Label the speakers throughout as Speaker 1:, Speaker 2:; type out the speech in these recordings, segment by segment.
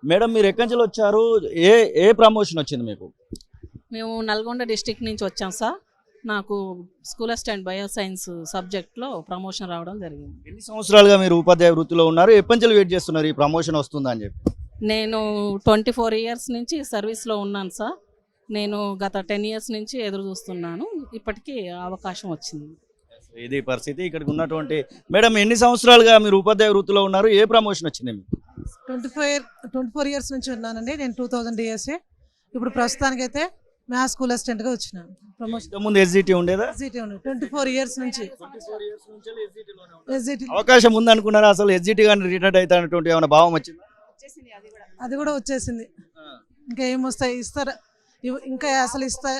Speaker 1: Madam మీరు ఎక్కడి నుంచి వచ్చారు? ఏ ఏ ప్రమోషన్ వచ్చింది మీకు?
Speaker 2: మేము నల్గొండ డిస్ట్రిక్ట్ నుంచి వచ్చాం సార్. నాకు స్కూల్ అసిస్టెంట్ బయో సైన్స్ సబ్జెక్ట్లో ప్రమోషన్ రావడం జరిగింది.
Speaker 1: ఎన్ని సంవత్సరాలుగా మీరు ఉపాధ్యాయ వృత్తిలో ఉన్నారు? ఎప్పటి నుంచి వెయిట్ చేస్తున్నారు ఈ ప్రమోషన్ వస్తుందా అని చెప్పి?
Speaker 2: నేను 24 ఇయర్స్ నుంచి సర్వీస్లో ఉన్నాను సార్. నేను గత 10 ఇయర్స్ నుంచి ఎదురు చూస్తున్నాను. ఇప్పటికీ అవకాశం వచ్చింది.
Speaker 1: ఇది పరిస్థితి. ఇక్కడికి ఉన్నటువంటి మేడం ఎన్ని సంవత్సరాలుగా మీరు ఉపాధ్యాయ వృత్తిలో ఉన్నారు? ఏ ప్రమోషన్ వచ్చింది మీకు?
Speaker 3: 24 ఇయర్స్ నుంచి ఉన్నానండి. నేను 2000 డిఎస్ఏ. ఇప్పుడు ప్రస్తుతానికైతే మ్యాథ్స్ స్కూల్ అసిస్టెంట్గా వచ్చినాను. ప్రమోషన్
Speaker 1: ముందు ఎస్జిటి ఉండేదా?
Speaker 3: 24 ఇయర్స్ నుంచి ఎస్జిటి.
Speaker 1: అవకాశం ఉంది అనుకున్నారా? అసలు ఎస్జిటి కానీ రిటైర్డ్ అవుతానటువంటి ఏమైనా భావం వచ్చింది?
Speaker 3: అది కూడా వచ్చేసింది. ఇంకా ఏమొస్తాయి ఇస్తారు, ఇంకా అసలు ఇస్తా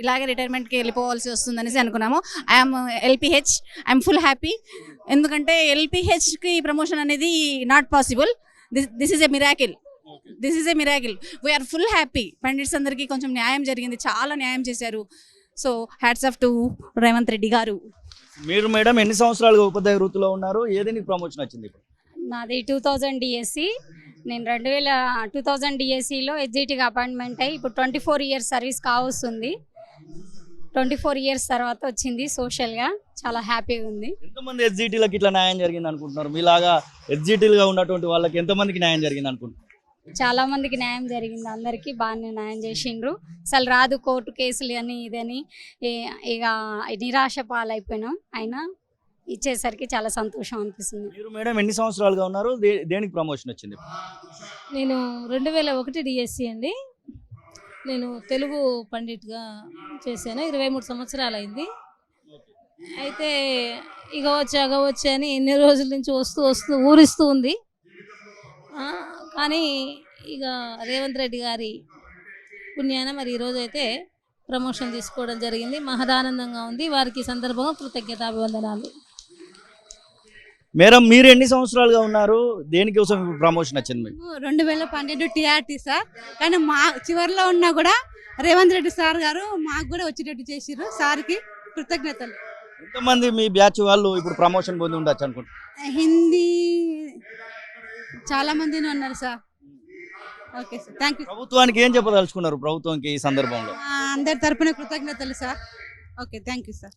Speaker 4: ఇలాగే రిటైర్మెంట్కి వెళ్ళిపోవాల్సి వస్తుందనేసి అనుకున్నాము. I'm LPH, I'm full happy. ఎందుకంటే ఎల్పిహెచ్కి ప్రమోషన్ అనేది not possible. This is a miracle. We're full happy. Pandits అందరికీ కొంచెం న్యాయం జరిగింది, చాలా న్యాయం చేశారు. So hats off to Revanth Reddy గారు.
Speaker 1: మీరు మేడం ఎన్ని సంవత్సరాలుగా ఉపాధ్యాయ వృత్తిలో ఉన్నారు? ఏదైనా ప్రమోషన్ వచ్చింది?
Speaker 5: నాది 2000 డిఎస్సి. నేను 2000 డిఎస్సిలో ఎస్జిటిగా అపాయింట్మెంట్ అయ్యి ఇప్పుడు 24 ఇయర్స్ సర్వీస్ కావస్తుంది. 24 ఇయర్స్ తర్వాత వచ్చింది. సోషల్గా చాలా హ్యాపీగా ఉంది.
Speaker 1: ఎంతమంది ఎస్జిటీలకు ఇట్లా న్యాయం జరిగింది అనుకుంటున్నారు? మీలాగా ఎస్జిటీలుగా ఉన్నటువంటి వాళ్ళకి ఎంతమందికి న్యాయం జరిగింది అనుకుంటున్నారు?
Speaker 5: చాలా మందికి న్యాయం జరిగింది. అందరికీ బాగానే న్యాయం చేసిండ్రు. అసలు రాదు కోర్టు కేసులు అని ఇదని ఇక నిరాశ పాలైపోయినాం. అయినా ఇచ్చేసరికి చాలా సంతోషం అనిపిస్తుంది.
Speaker 1: మీరు మేడం ఎన్ని సంవత్సరాలుగా ఉన్నారు? దేనికి ప్రమోషన్ వచ్చింది?
Speaker 6: నేను 2001 డిఎస్సి అండి. నేను తెలుగు పండిట్గా చేశాను. 23 సంవత్సరాలు అయింది. అయితే ఇగవచ్చు అని ఎన్ని రోజుల నుంచి వస్తూ ఊరిస్తూ ఉంది. కానీ ఇక రేవంత్ రెడ్డి గారి పుణ్యాన మరి ఈరోజు అయితే ప్రమోషన్ తీసుకోవడం జరిగింది. మహదానందంగా ఉంది. వారికి ఈ సందర్భంగా కృతజ్ఞతాభివందనాలు.
Speaker 1: మేడం మీరు ఎన్ని సంవత్సరాలుగా ఉన్నారు? దేనికోసం ప్రమోషన్ వచ్చింది మీకు?
Speaker 7: 2012 టీఆర్టీ సార్. కానీ మా చివరిలో ఉన్నా కూడా రేవంత్ రెడ్డి సార్ గారు మాకు కూడా వచ్చేటట్టు చేసిర్రు. సార్కి కృతజ్ఞతలు.
Speaker 1: ఎంతమంది మీ బ్యాచ్ వాళ్ళు ఇప్పుడు ప్రమోషన్ పొంది ఉండొచ్చు అనుకుంటున్నారు?
Speaker 7: హిందీ చాలా మందిని ఉన్నారు sir. Okay sir, thank you.
Speaker 1: ప్రభుత్వానికి ఏం చెప్పదలుచుకున్నారు? ప్రభుత్వానికి ఈ సందర్భంలో
Speaker 7: అందరి తరపున కృతజ్ఞతలు sir. Okay, thank you sir.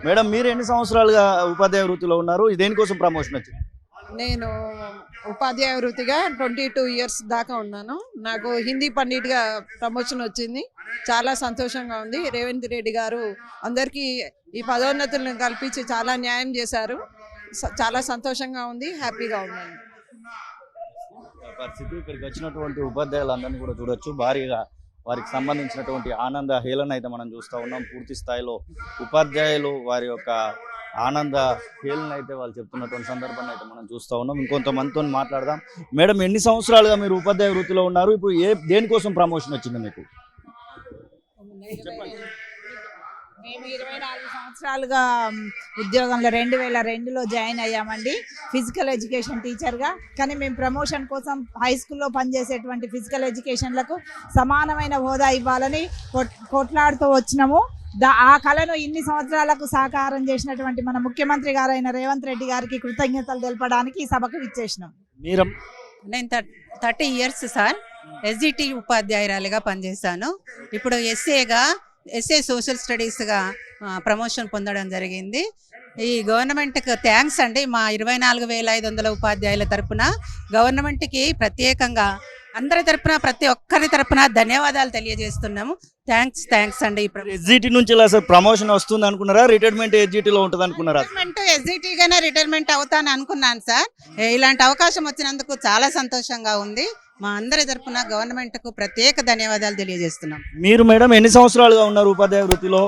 Speaker 1: Madam మీరు ఎన్ని సంవత్సరాలుగా ఉపాధ్యాయ వృత్తిలో ఉన్నారు? దేనికోసం ప్రమోషన్ వచ్చింది?
Speaker 8: నేను ఉపాధ్యాయ వృత్తిగా 22 ఇయర్స్ దాకా ఉన్నాను. నాకు హిందీ పండిట్గా ప్రమోషన్ వచ్చింది. చాలా సంతోషంగా ఉంది. రేవంత్ రెడ్డి గారు అందరికీ ఈ పదోన్నతులను కల్పించి చాలా న్యాయం చేశారు. చాలా సంతోషంగా ఉంది, హ్యాపీగా ఉన్నాను.
Speaker 1: పరిస్థితి ఇక్కడికి వచ్చినటువంటి ఉపాధ్యాయులందరినీ కూడా చూడొచ్చు. భారీగా వారికి సంబంధించినటువంటి ఆనంద హేళన అయితే మనం చూస్తూ ఉన్నాం. పూర్తి స్థాయిలో ఉపాధ్యాయులు వారి యొక్క ఆనంద హేళన అయితే వాళ్ళు చెప్తున్నటువంటి సందర్భాన్ని అయితే మనం చూస్తూ ఉన్నాం. ఇంకొంతమందితో మాట్లాడదాం. మేడం ఎన్ని సంవత్సరాలుగా మీరు ఉపాధ్యాయ వృత్తిలో ఉన్నారు? ఇప్పుడు దేనికోసం ప్రమోషన్ వచ్చింది మీకు?
Speaker 9: మేము 24 సంవత్సరాలుగా ఉద్యోగంలో 2002లో జాయిన్ అయ్యామండి ఫిజికల్ ఎడ్యుకేషన్ టీచర్గా. కానీ మేము ప్రమోషన్ కోసం హై స్కూల్లో పనిచేసేటువంటి ఫిజికల్ ఎడ్యుకేషన్లకు సమానమైన హోదా ఇవ్వాలని కొట్లాడుతూ వచ్చినాము. ఆ కళను ఇన్ని సంవత్సరాలకు సాకారం చేసినటువంటి మన ముఖ్యమంత్రి గారైన రేవంత్ రెడ్డి గారికి కృతజ్ఞతలు తెలపడానికి ఈ సభకు విచ్చేసినాం.
Speaker 10: నేను 30 ఇయర్స్ సార్ ఎస్జిటి ఉపాధ్యాయురాలిగా పనిచేశాను. ఇప్పుడు ఎస్ఏ సోషల్ స్టడీస్గా ప్రమోషన్ పొందడం జరిగింది. ఈ గవర్నమెంట్కి థ్యాంక్స్ అండి. మా 24,500 ఉపాధ్యాయుల తరపున గవర్నమెంట్కి ప్రత్యేకంగా అందరి తరపున ప్రతి ఒక్కరి తరపున ధన్యవాదాలు తెలియజేస్తున్నాము. థ్యాంక్స్ అండి.
Speaker 1: ఎస్జిటి నుంచి ప్రమోషన్ వస్తుంది అనుకున్నారా? రిటైర్మెంట్ ఎస్జిటిలో ఉంటుంది అనుకున్నారా?
Speaker 10: ఎస్జిటిగానే రిటైర్మెంట్ అవుతాను అనుకున్నాను సార్. ఇలాంటి అవకాశం వచ్చినందుకు చాలా సంతోషంగా ఉంది. మా అందరి తరపున గవర్నమెంట్కు ప్రత్యేక ధన్యవాదాలు తెలియజేస్తున్నాం.
Speaker 1: మీరు మేడం ఎన్ని సంవత్సరాలుగా ఉన్నారు ఉపాధ్యాయ వృత్తిలో?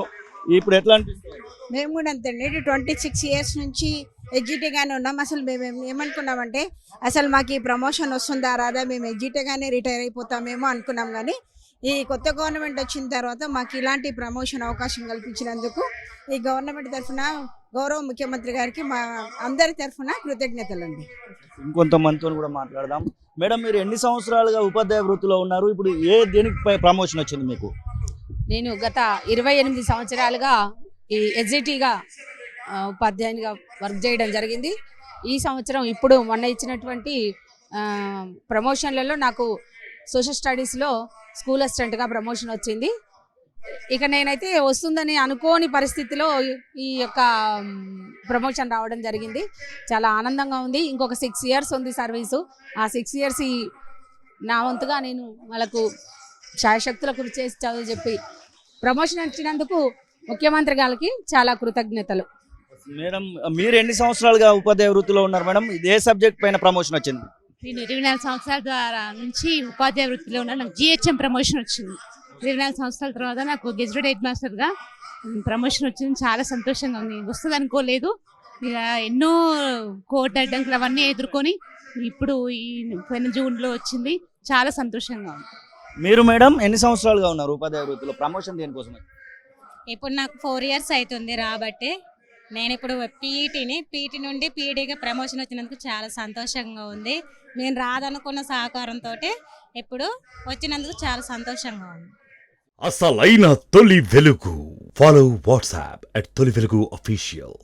Speaker 1: ఇప్పుడు ఎట్లా అనిపిస్తుంది?
Speaker 7: మేము కూడా అంతేండి 26 ఇయర్స్ నుంచి ఎడ్జిటీగానే ఉన్నాం. అసలు మేము ఏమనుకున్నామంటే అసలు మాకు ఈ ప్రమోషన్ వస్తుందా రాదా, మేము ఎడ్జిటీగానే రిటైర్ అయిపోతామేమో అనుకున్నాం. కానీ ఈ కొత్త గవర్నమెంట్ వచ్చిన తర్వాత మాకు ఇలాంటి ప్రమోషన్ అవకాశం కల్పించినందుకు ఈ గవర్నమెంట్ తరఫున గౌరవ ముఖ్యమంత్రి గారికి మా అందరి తరఫున కృతజ్ఞతలు అండి.
Speaker 1: ఇంకొంతమందితో కూడా మాట్లాడదాం. మేడం మీరు ఎన్ని సంవత్సరాలుగా ఉపాధ్యాయ వృత్తిలో ఉన్నారు? ఇప్పుడు దేనికి ప్రమోషన్ వచ్చింది మీకు?
Speaker 11: నేను గత 28 సంవత్సరాలుగా ఈ ఎస్జిటిగా ఉపాధ్యాయునిగా వర్క్ చేయడం జరిగింది. ఈ సంవత్సరం ఇప్పుడు మొన్న ఇచ్చినటువంటి ప్రమోషన్లలో నాకు సోషల్ స్టడీస్లో స్కూల్ అసిస్టెంట్గా ప్రమోషన్ వచ్చింది. ఇక నేనైతే వస్తుందని అనుకోని పరిస్థితిలో ఈ యొక్క ప్రమోషన్ రావడం జరిగింది. చాలా ఆనందంగా ఉంది. ఇంకొక 6 years ఉంది సర్వీసు. ఆ 6 years నా వంతుగా నేను వాళ్ళకు శాయశక్తుల కృషి చేసి చదువు చెప్పి ప్రమోషన్ ఇచ్చినందుకు ముఖ్యమంత్రి గారికి చాలా కృతజ్ఞతలు.
Speaker 1: మేడం, మీరు ఎన్ని సంవత్సరాలుగా ఉపాధ్యాయ వృత్తిలో ఉన్నారు మేడం? ఏ సబ్జెక్ట్ పైన ప్రమోషన్ వచ్చింది?
Speaker 12: నేను 24 సంవత్సరాల ద్వారా నుంచి ఉపాధ్యాయ వృత్తిలో ఉన్నాను. నాకు GHM ప్రమోషన్ వచ్చింది. 24 సంవత్సరాల తర్వాత నాకు గెజిటెడ్ హెడ్ మాస్టర్గా ప్రమోషన్ వచ్చింది. చాలా సంతోషంగా ఉంది. వస్తుంది అనుకోలేదు. ఇక ఎన్నో కోర్టు అడ్డంకులు అవన్నీ ఎదుర్కొని ఇప్పుడు ఈ పోయిన జూన్లో వచ్చింది. చాలా సంతోషంగా ఉంది.
Speaker 1: మీరు మేడం ఎన్ని సంవత్సరాలుగా ఉన్నారు ఉపాధ్యాయ వృత్తిలో? ప్రమోషన్ దేనికోసం?
Speaker 5: ఇప్పుడు నాకు 4 years అవుతుంది రాబట్టి నేను ఇప్పుడు పీఈటీ నుండి పీఈడీగా ప్రమోషన్ వచ్చినందుకు చాలా సంతోషంగా ఉంది. నేను రాదనుకున్న సహకారంతో ఇప్పుడు వచ్చినందుకు చాలా సంతోషంగా ఉంది.
Speaker 13: అసలైన తొలి వెలుగు. ఫాలో వాట్సాప్ @తొలి వెలుగు official.